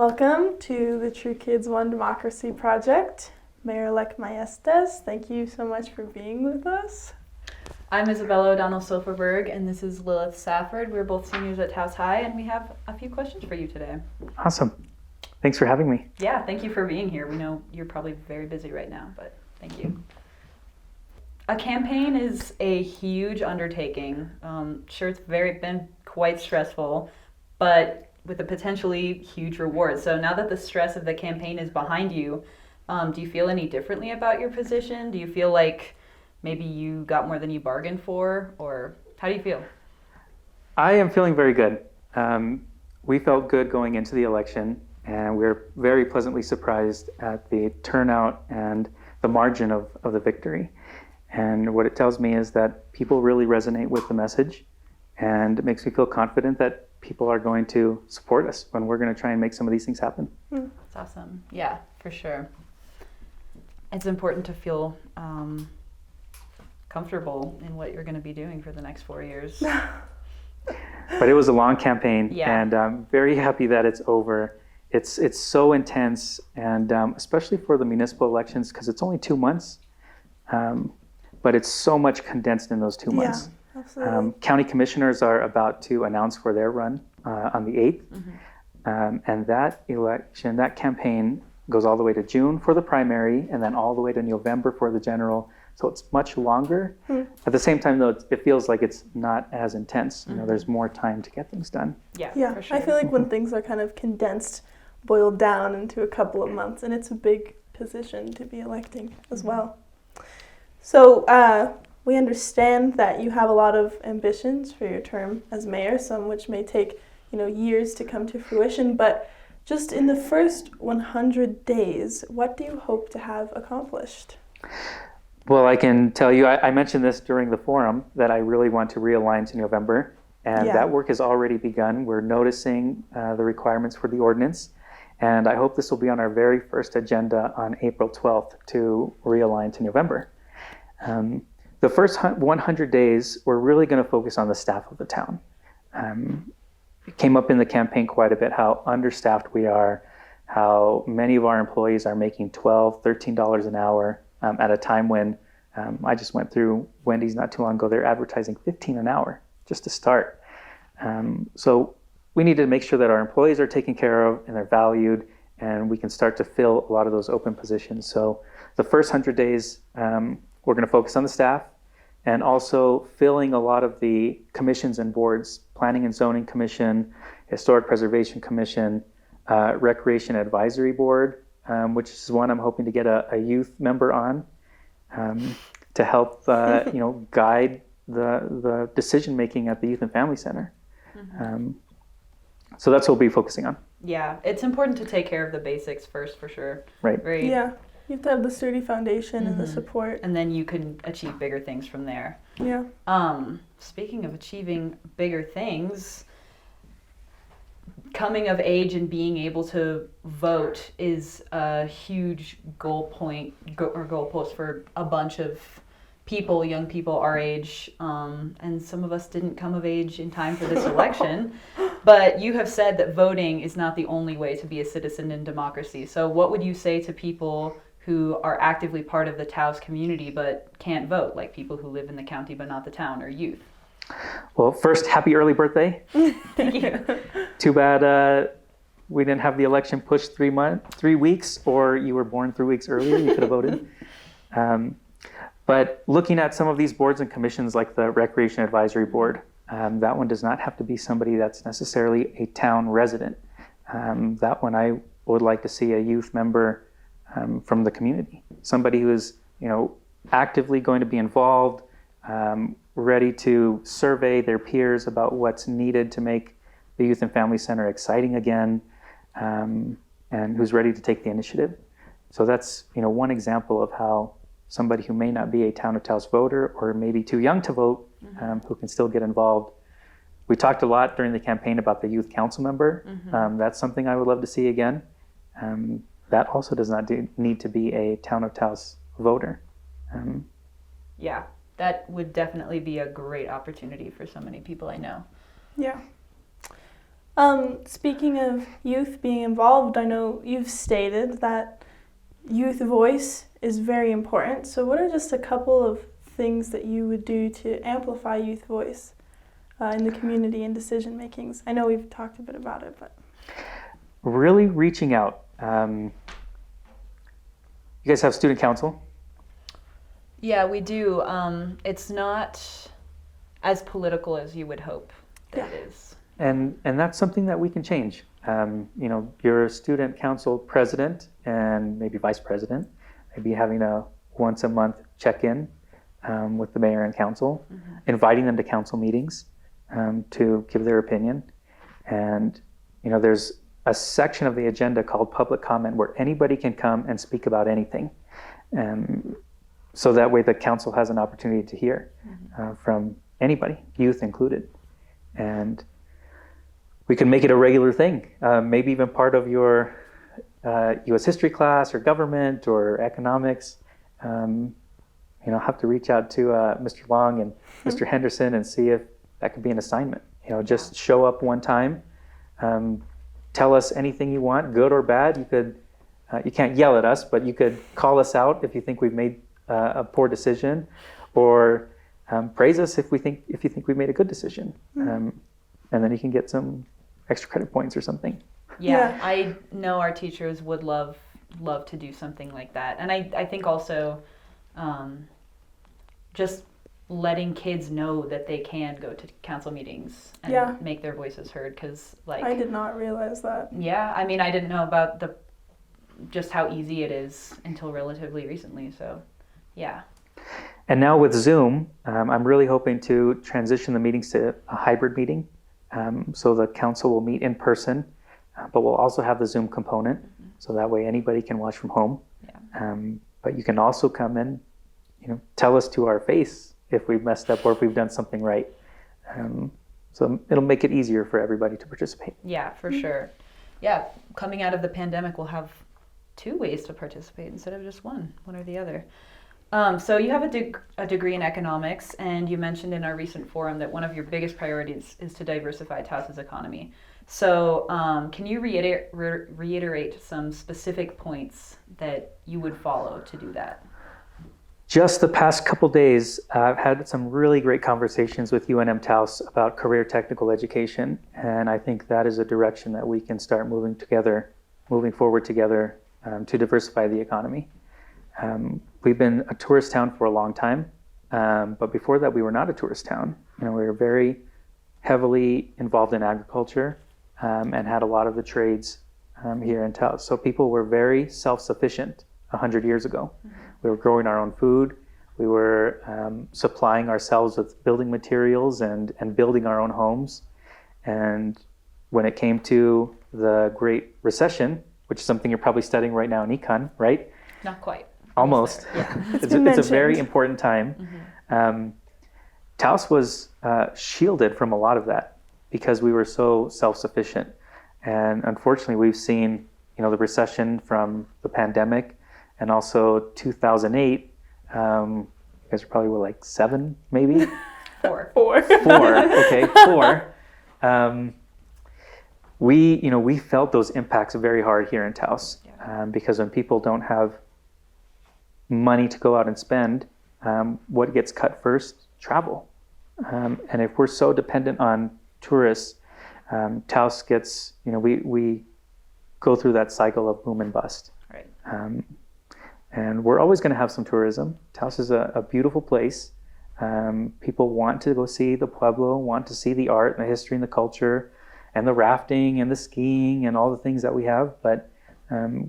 Welcome to the True Kids One Democracy Project. Mayor-Elect Maestas, thank you so much for being with us. I'm Isabella O'Donnell-Silverberg, and this is Lilith Safford. We're both seniors at Taos High, and we have a few questions for you today. Awesome. Thanks for having me. Yeah, thank you for being here. We know you're probably very busy right now, but thank you. A campaign is a huge undertaking. Sure, it's been quite stressful, but with a potentially huge reward. So now that the stress of the campaign is behind you, do you feel any differently about your position? Do you feel like maybe you got more than you bargained for, or how do you feel? I am feeling very good. We felt good going into the election, and we're very pleasantly surprised at the turnout and the margin of the victory. And what it tells me is that people really resonate with the message, and it makes me feel confident that people are going to support us when we're going to try and make some of these things happen. That's awesome. Yeah, for sure. It's important to feel comfortable in what you're going to be doing for the next 4 years. But it was a long campaign, yeah. And I'm very happy that it's over. It's so intense, and especially for the municipal elections, because it's only 2 months, but it's so much condensed in those 2 months. Yeah, absolutely. County commissioners are about to announce for their run on the 8th, and that campaign goes all the way to June for the primary, and then all the way to November for the general. So it's much longer. At the same time, though, it feels like it's not as intense. You know, there's more time to get things done. Yeah, for sure. I feel like when things are kind of condensed, boiled down into a couple of months, and it's a big position to be electing as well. So we understand that you have a lot of ambitions for your term as mayor, some which may take years to come to fruition, but just in the first 100 days, what do you hope to have accomplished? Well, I can tell you, I mentioned this during the forum, that I really want to realign to November, and that work has already begun. We're noticing the requirements for the ordinance, and I hope this will be on our very first agenda on April 12th to realign to November. The first 100 days, we're really going to focus on the staff of the town. It came up in the campaign quite a bit how understaffed we are, how many of our employees are making $12, $13 an hour at a time when I just went through Wendy's not too long ago. They're advertising $15 an hour just to start. So we need to make sure that our employees are taken care of and they're valued, and we can start to fill a lot of those open positions. So the first 100 days, we're going to focus on the staff and also filling a lot of the commissions and boards, Planning and Zoning Commission, Historic Preservation Commission, Recreation Advisory Board, which is one I'm hoping to get a youth member on to help guide the decision making at the Youth and Family Center. So that's what we'll be focusing on. Yeah, it's important to take care of the basics first, for sure. Right. Yeah, you have to have the sturdy foundation and the support. And then you can achieve bigger things from there. Yeah. Speaking of achieving bigger things, coming of age and being able to vote is a huge goalpost for a bunch of people, young people our age, and some of us didn't come of age in time for this election. But you have said that voting is not the only way to be a citizen in democracy. So what would you say to people who are actively part of the Taos community but can't vote, like people who live in the county but not the town, or youth? Well, first, happy early birthday. Thank you. Too bad we didn't have the election pushed 3 weeks, or you were born 3 weeks earlier, you could have voted. But looking at some of these boards and commissions like the Recreation Advisory Board, that one does not have to be somebody that's necessarily a town resident. That one I would like to see a youth member from the community, somebody who is actively going to be involved, ready to survey their peers about what's needed to make the Youth and Family Center exciting again, and who's ready to take the initiative. So that's one example of how somebody who may not be a Town of Taos voter or maybe too young to vote, who can still get involved. We talked a lot during the campaign about the youth council member. That's something I would love to see again. That also does not need to be a Town of Taos voter. Yeah, that would definitely be a great opportunity for so many people I know. Yeah. Speaking of youth being involved, I know you've stated that youth voice is very important. So what are just a couple of things that you would do to amplify youth voice in the community and decision makings? I know we've talked a bit about it, but Really reaching out. You guys have student council? Yeah, we do. It's not as political as you would hope that it is. And that's something that we can change. Your student council president and maybe vice president, maybe having a once a month check-in with the mayor and council, inviting them to council meetings to give their opinion. And there's a section of the agenda called public comment where anybody can come and speak about anything. So that way the council has an opportunity to hear from anybody, youth included. And we can make it a regular thing, maybe even part of your U.S. history class or government or economics. Have to reach out to Mr. Long and Mr. Henderson and see if that could be an assignment. Just show up one time, tell us anything you want, good or bad. You can't yell at us, but you could call us out if you think we've made a poor decision, or praise us if you think we made a good decision. And then you can get some extra credit points or something. Yeah, I know our teachers would love to do something like that. And I think also just letting kids know that they can go to council meetings and make their voices heard. Because I did not realize that. Yeah, I mean, I didn't know about just how easy it is until relatively recently. So, yeah. And now with Zoom, I'm really hoping to transition the meetings to a hybrid meeting. So the council will meet in person, but we'll also have the Zoom component. So that way anybody can watch from home. Yeah. But you can also come and, tell us to our face if we've messed up or if we've done something right. So it'll make it easier for everybody to participate. Yeah, for sure. Yeah, coming out of the pandemic, we'll have 2 ways to participate instead of just one or the other. So you have a degree in economics, and you mentioned in our recent forum that one of your biggest priorities is to diversify Taos's economy. So can you reiterate some specific points that you would follow to do that? Just the past couple days, I've had some really great conversations with UNM Taos about career technical education, and I think that is a direction that we can start moving forward together to diversify the economy. We've been a tourist town for a long time, but before that we were not a tourist town. We were very heavily involved in agriculture and had a lot of the trades here in Taos. So people were very self-sufficient 100 years ago. We were growing our own food. We were supplying ourselves with building materials and building our own homes. And when it came to the Great Recession, which is something you're probably studying right now in econ, right? Not quite. Almost. Yeah. It's a very important time. Taos was shielded from a lot of that because we were so self-sufficient. And unfortunately, we've seen the recession from the pandemic, and also 2008. You guys are probably like 7, maybe? 4. 4. 4. Okay, 4. We felt those impacts very hard here in Taos because when people don't have money to go out and spend, what gets cut first? Travel. And if we're so dependent on tourists, Taos gets, we go through that cycle of boom and bust. Right. And we're always going to have some tourism. Taos is a beautiful place. People want to go see the Pueblo, want to see the art and the history and the culture and the rafting and the skiing and all the things that we have, but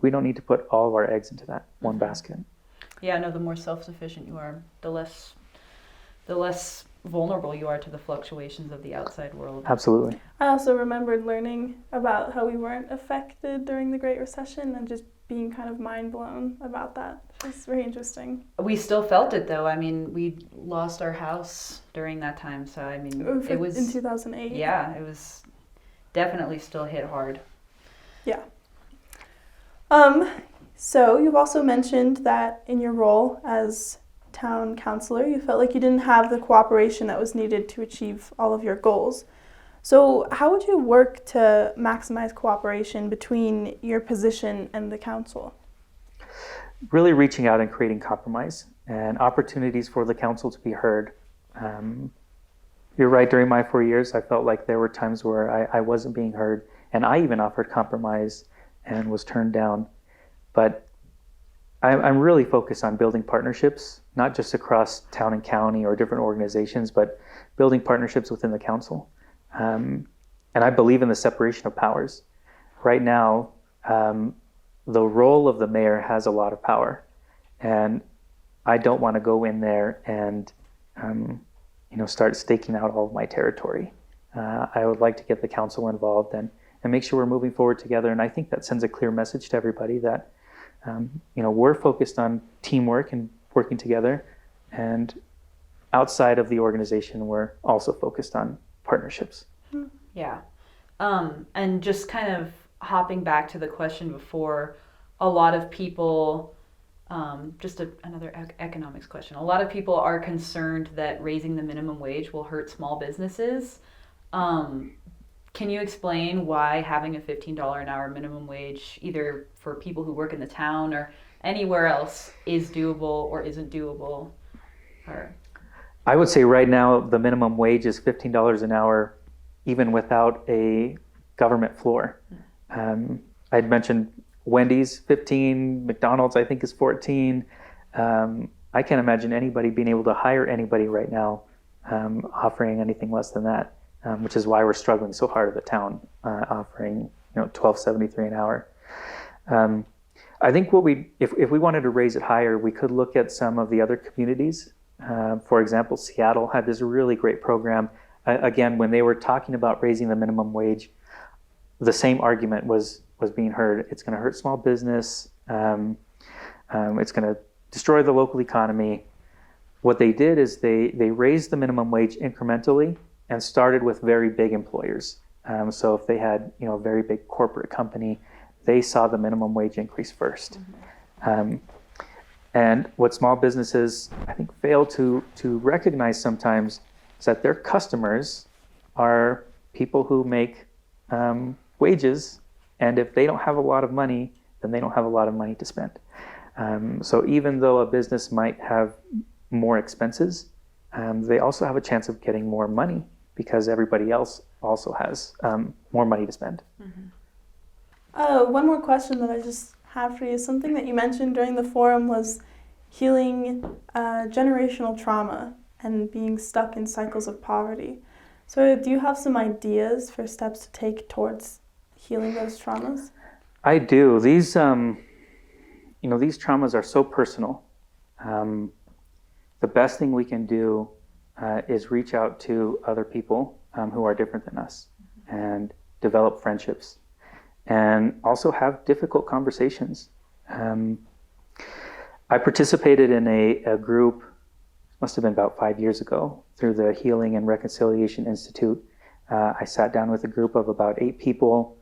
we don't need to put all of our eggs into that one basket. Yeah, no, the more self-sufficient you are, the less vulnerable you are to the fluctuations of the outside world. Absolutely. I also remembered learning about how we weren't affected during the Great Recession and just being kind of mind blown about that. It's very interesting. We still felt it though. I mean, we lost our house during that time, so I mean, it was in 2008. Yeah, it was definitely still hit hard. Yeah. So you've also mentioned that in your role as town councilor, you felt like you didn't have the cooperation that was needed to achieve all of your goals. So how would you work to maximize cooperation between your position and the council? Really reaching out and creating compromise and opportunities for the council to be heard. You're right, during my 4 years, I felt like there were times where I wasn't being heard, and I even offered compromise and was turned down. But I'm really focused on building partnerships, not just across town and county or different organizations, but building partnerships within the council. And I believe in the separation of powers. Right now, the role of the mayor has a lot of power, and I don't want to go in there and start staking out all of my territory. I would like to get the council involved and make sure we're moving forward together. And I think that sends a clear message to everybody that we're focused on teamwork and working together, and outside of the organization, we're also focused on partnerships. Yeah. And just kind of hopping back to the question before, a lot of people, another economics question. A lot of people are concerned that raising the minimum wage will hurt small businesses. Can you explain why having a $15 an hour minimum wage, either for people who work in the town or anywhere else, is doable or isn't doable? I would say right now the minimum wage is $15 an hour, even without a government floor. I'd mentioned Wendy's 15, McDonald's I think is 14. I can't imagine anybody being able to hire anybody right now offering anything less than that, which is why we're struggling so hard at the town, offering $12.73 an hour. I think if we wanted to raise it higher, we could look at some of the other communities. For example, Seattle had this really great program. Again, when they were talking about raising the minimum wage, the same argument was being heard. It's going to hurt small business. It's going to destroy the local economy. What they did is they raised the minimum wage incrementally and started with very big employers. So if they had a very big corporate company, they saw the minimum wage increase first. And what small businesses, I think, fail to recognize sometimes is that their customers are people who make wages, and if they don't have a lot of money, then they don't have a lot of money to spend. So even though a business might have more expenses, they also have a chance of getting more money because everybody else also has more money to spend. One more question that I just have for you. Something that you mentioned during the forum was healing generational trauma and being stuck in cycles of poverty. So do you have some ideas for steps to take towards healing those traumas? I do. These traumas are so personal. The best thing we can do is reach out to other people who are different than us and develop friendships and also have difficult conversations. I participated in a group, must have been about 5 years ago, through the Healing and Reconciliation Institute. I sat down with a group of about 8 people.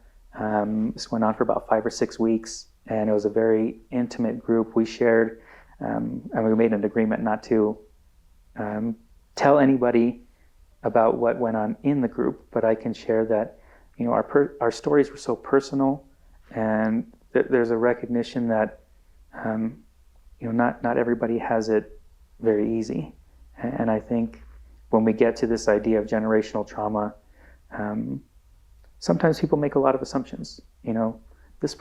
This went on for about 5 or 6 weeks, and it was a very intimate group. We shared, and we made an agreement not to tell anybody about what went on in the group, but I can share that our stories were so personal, and there's a recognition that not everybody has it very easy. And I think when we get to this idea of generational trauma, sometimes people make a lot of assumptions. This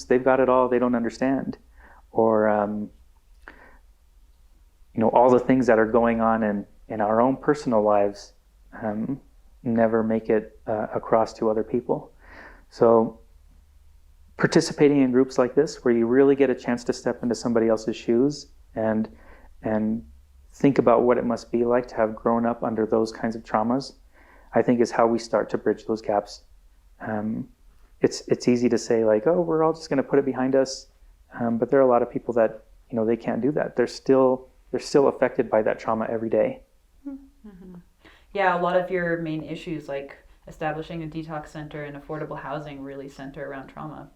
they've got it all, they don't understand. Or, all the things that are going on in our own personal lives never make it across to other people. So participating in groups like this, where you really get a chance to step into somebody else's shoes and think about what it must be like to have grown up under those kinds of traumas, I think is how we start to bridge those gaps. It's easy to say like, oh, we're all just going to put it behind us, but there are a lot of people that they can't do that. They're still affected by that trauma every day. Mm-hmm. Yeah, a lot of your main issues, like establishing a detox center and affordable housing, really center around trauma.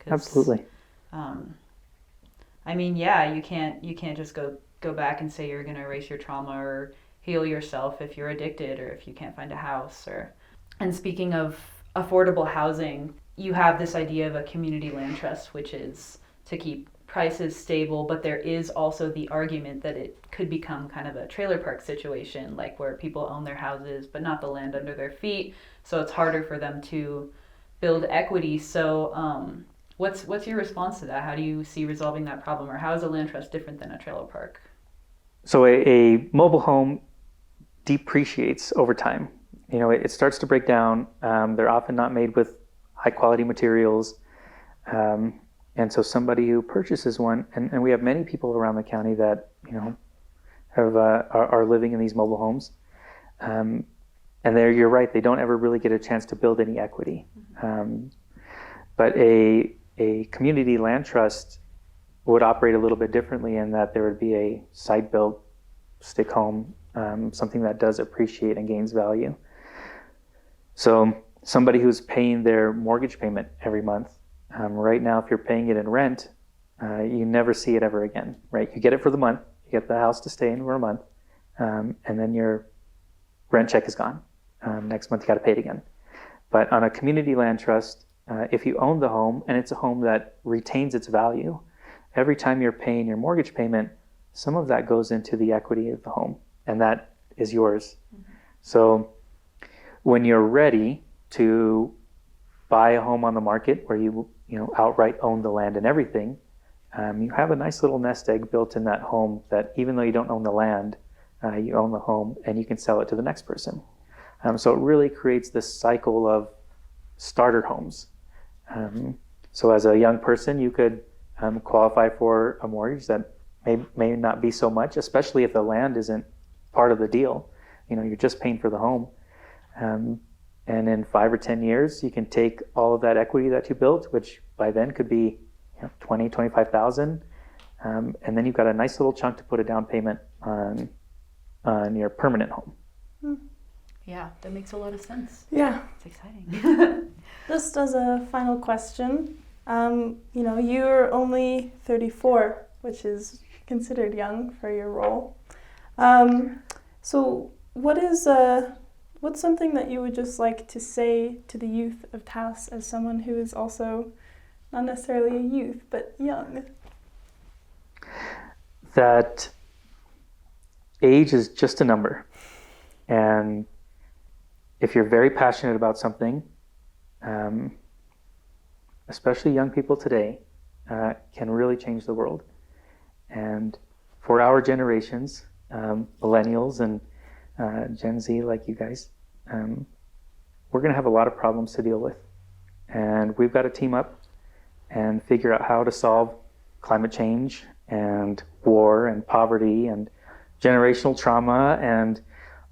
Absolutely. I mean, yeah, you can't just go back and say you're going to erase your trauma or heal yourself if you're addicted or if you can't find a house. Or And speaking of affordable housing, you have this idea of a community land trust, which is to keep prices stable, but there is also the argument that it could become kind of a trailer park situation, like where people own their houses but not the land under their feet, so it's harder for them to build equity. So what's your response to that? How do you see resolving that problem, or how is a land trust different than a trailer park? So a mobile home depreciates over time. It starts to break down. They're often not made with high quality materials. And so somebody who purchases one, and we have many people around the county that, are living in these mobile homes. And you're right, they don't ever really get a chance to build any equity. But a community land trust would operate a little bit differently in that there would be a site-built stick home, something that does appreciate and gains value. So somebody who's paying their mortgage payment every month, right now, if you're paying it in rent, you never see it ever again, right? You get it for the month, you get the house to stay in for a month, and then your rent check is gone. Next month, you got to pay it again. But on a community land trust, if you own the home and it's a home that retains its value, every time you're paying your mortgage payment, some of that goes into the equity of the home, and that is yours. Mm-hmm. So when you're ready to buy a home on the market where you outright own the land and everything, you have a nice little nest egg built in that home that even though you don't own the land, you own the home and you can sell it to the next person. So it really creates this cycle of starter homes. So as a young person, you could qualify for a mortgage that may not be so much, especially if the land isn't part of the deal. You're just paying for the home. And in 5 or 10 years, you can take all of that equity that you built, which by then could be $20,000, $25,000, and then you've got a nice little chunk to put a down payment on your permanent home. Yeah, that makes a lot of sense. Yeah. It's exciting. Just as a final question, you're only 34, which is considered young for your role. So what's something that you would just like to say to the youth of Taos as someone who is also not necessarily a youth, but young? That age is just a number. And if you're very passionate about something, especially young people today, can really change the world. And for our generations, millennials and Gen Z like you guys, we're going to have a lot of problems to deal with. And we've got to team up and figure out how to solve climate change and war and poverty and generational trauma and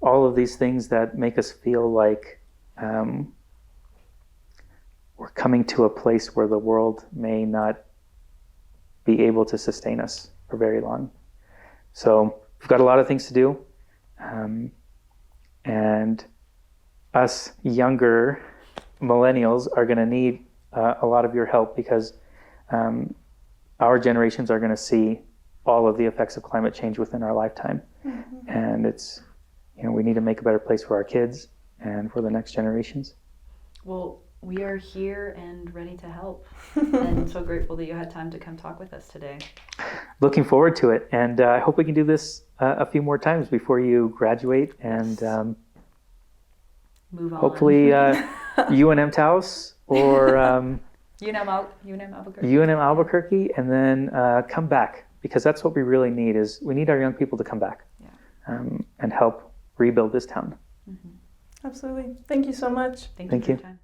all of these things that make us feel like we're coming to a place where the world may not be able to sustain us for very long. So we've got a lot of things to do. And us younger millennials are going to need a lot of your help because our generations are going to see all of the effects of climate change within our lifetime. Mm-hmm. And it's, we need to make a better place for our kids and for the next generations. Well, we are here and ready to help. And so grateful that you had time to come talk with us today. Looking forward to it. And I hope we can do this a few more times before you graduate and move on. Hopefully UNM Taos or UNM Albuquerque. UNM Albuquerque, and then come back, because that's what we really need. Is we need our young people to come back, and help rebuild this town. Mm-hmm. Absolutely. Thank you so much. Thank you for your time.